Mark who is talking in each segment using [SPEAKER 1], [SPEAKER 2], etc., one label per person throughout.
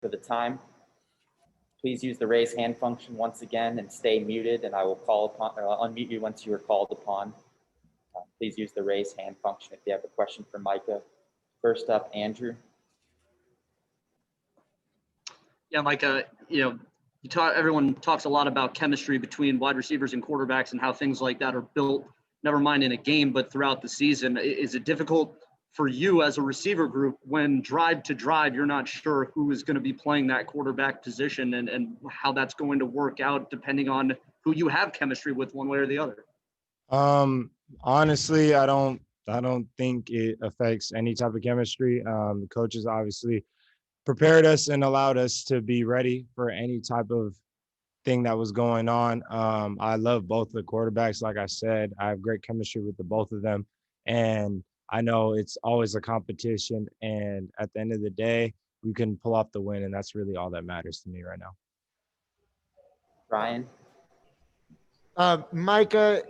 [SPEAKER 1] for the time. Please use the raise hand function once again and stay muted, and I will unmute you once you are called upon. Please use the raise hand function if you have a question for Mycah. First up, Andrew.
[SPEAKER 2] Yeah, Mycah, everyone talks a lot about chemistry between wide receivers and quarterbacks and how things like that are built, never mind in a game, but throughout the season. Is it difficult for you as a receiver group when drive to drive, you're not sure who is going to be playing that quarterback position and how that's going to work out depending on who you have chemistry with one way or the other?
[SPEAKER 3] Honestly, I don't think it affects any type of chemistry. The coaches obviously prepared us and allowed us to be ready for any type of thing that was going on. I love both the quarterbacks. Like I said, I have great chemistry with the both of them. And I know it's always a competition. And at the end of the day, we can pull off the win. And that's really all that matters to me right now.
[SPEAKER 1] Ryan.
[SPEAKER 4] Mycah,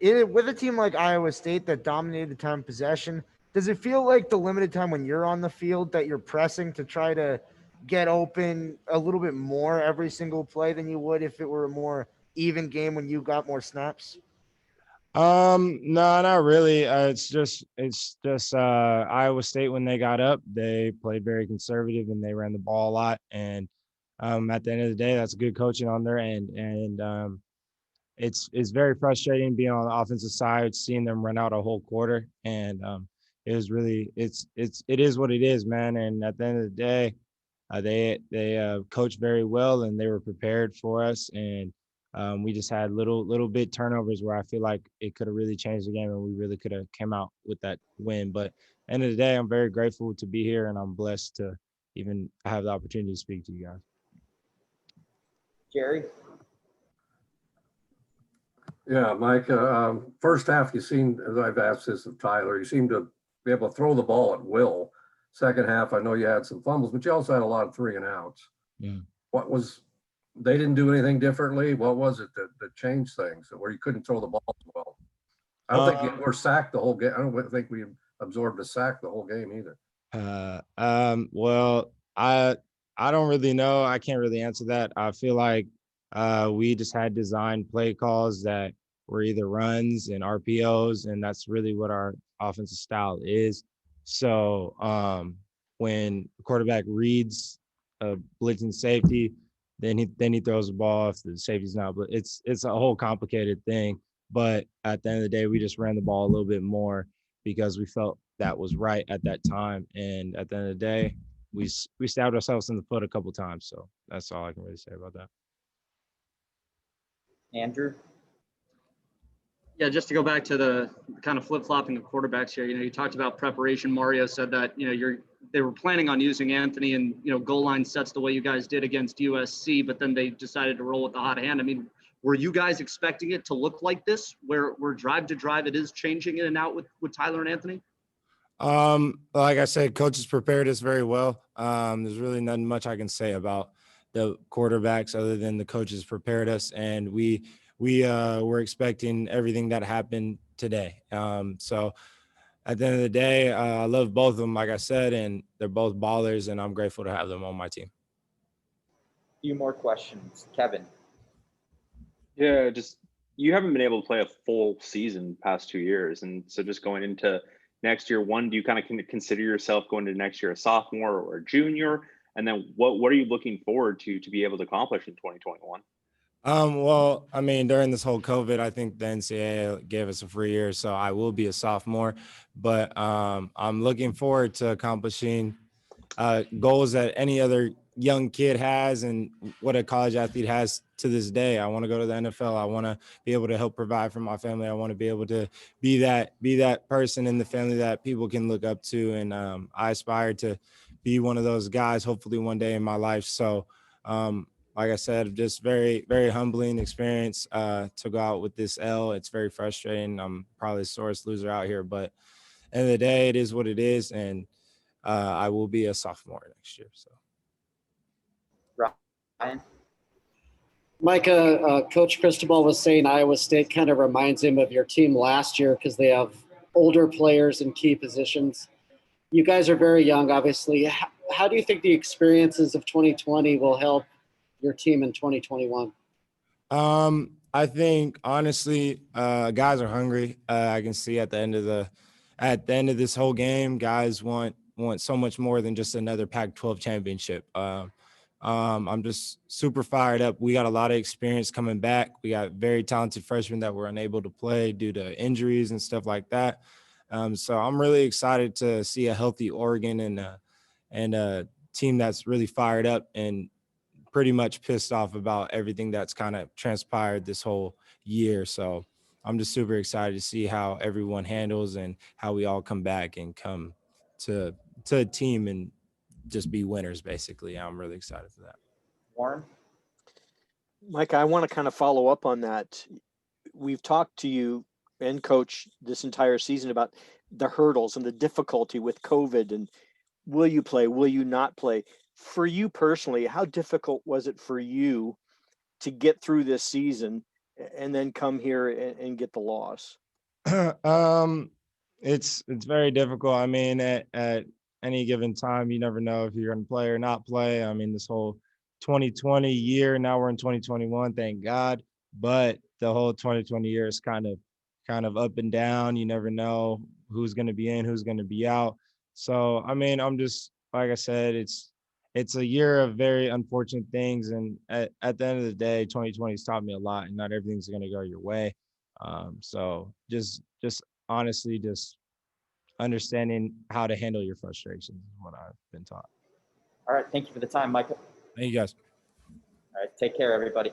[SPEAKER 4] with a team like Iowa State that dominated the time of possession, does it feel like the limited time when you're on the field that you're pressing to try to get open a little bit more every single play than you would if it were a more even game when you got more snaps?
[SPEAKER 3] No, not really. It's just Iowa State, when they got up, they played very conservative and they ran the ball a lot. And at the end of the day, that's good coaching on their end. And it's very frustrating being on the offensive side, seeing them run out a whole quarter. And it was really it is what it is, man. And at the end of the day, they coached very well and they were prepared for us. And we just had little bit turnovers where I feel like it could have really changed the game and we really could have came out with that win. But at the end of the day, I'm very grateful to be here and I'm blessed to even have the opportunity to speak to you guys.
[SPEAKER 1] Jerry.
[SPEAKER 5] Yeah, Mycah, first half, you seemed, as I've asked this of Tyler, you seemed to be able to throw the ball at will. Second half, I know you had some fumbles, but you also had a lot of 3 and outs.
[SPEAKER 3] Yeah.
[SPEAKER 5] They didn't do anything differently? What was it that changed things where you couldn't throw the ball as well? I don't think you were sacked the whole game. I don't think we absorbed a sack the whole game either.
[SPEAKER 3] Well, I don't really know. I can't really answer that. I feel like we just had designed play calls that were either runs and RPOs, and that's really what our offensive style is. So when the quarterback reads a blitzing safety, then he throws the ball if the safety's not. But it's a whole complicated thing. But at the end of the day, we just ran the ball a little bit more because we felt that was right at that time. And at the end of the day, we stabbed ourselves in the foot a couple of times. So that's all I can really say about that.
[SPEAKER 1] Andrew.
[SPEAKER 2] Yeah, just to go back to the kind of flip-flopping of quarterbacks here, you talked about preparation. Mario said that, they were planning on using Anthony and, goal line sets the way you guys did against USC, but then they decided to roll with the hot hand. I mean, were you guys expecting it to look like this, where drive to drive it is changing in and out with Tyler and Anthony?
[SPEAKER 3] Like I said, coaches prepared us very well. There's really nothing much I can say about the quarterbacks other than the coaches prepared us, and we were expecting everything that happened today. So at the end of the day, I love both of them, like I said, and they're both ballers, and I'm grateful to have them on my team.
[SPEAKER 1] A few more questions. Kevin.
[SPEAKER 6] Yeah, just you haven't been able to play a full season past 2 years. And so just going into next year, one, do you kind of consider yourself going to next year a sophomore or a junior? And then what are you looking forward to be able to accomplish in 2021?
[SPEAKER 3] Well, I mean, during this whole COVID, I think the NCAA gave us a free year, so I will be a sophomore. But I'm looking forward to accomplishing goals that any other young kid has and what a college athlete has to this day. I want to go to the NFL. I want to be able to help provide for my family. I want to be able to be that person in the family that people can look up to. And I aspire to be one of those guys, hopefully one day in my life. So, like I said, just very, very humbling experience to go out with this L. It's very frustrating. I'm probably the sorest loser out here, but at the end of the day, it is what it is. And I will be a sophomore next year. So.
[SPEAKER 1] Ryan.
[SPEAKER 7] Mycah, Coach Cristobal was saying Iowa State kind of reminds him of your team last year because they have older players in key positions. You guys are very young, obviously. how do you think the experiences of 2020 will help your team in 2021?
[SPEAKER 3] I think honestly, guys are hungry. I can see at the end of this whole game, guys want so much more than just another Pac-12 championship. I'm just super fired up. We got a lot of experience coming back. We got very talented freshmen that were unable to play due to injuries and stuff like that. So I'm really excited to see a healthy Oregon and a team that's really fired up and pretty much pissed off about everything that's kind of transpired this whole year. So I'm just super excited to see how everyone handles and how we all come back and come to a team and just be winners, basically. I'm really excited for that.
[SPEAKER 1] Warren?
[SPEAKER 8] Mike, I want to kind of follow up on that. We've talked to you and coach this entire season about the hurdles and the difficulty with COVID and will you play, will you not play? For you personally, how difficult was it for you to get through this season and then come here and get the loss?
[SPEAKER 3] It's very difficult. I mean, at any given time, you never know if you're going to play or not play. I mean, this whole 2020 year, now we're in 2021, thank God. But the whole 2020 year is kind of up and down. You never know who's going to be in, who's going to be out. So, I mean, I'm just, like I said, it's a year of very unfortunate things. And at the end of the day, 2020 has taught me a lot, and not everything's going to go your way. So just honestly, just understanding how to handle your frustrations is what I've been taught.
[SPEAKER 1] All right. Thank you for the time, Micah.
[SPEAKER 3] Thank you guys.
[SPEAKER 1] All right. Take care, everybody.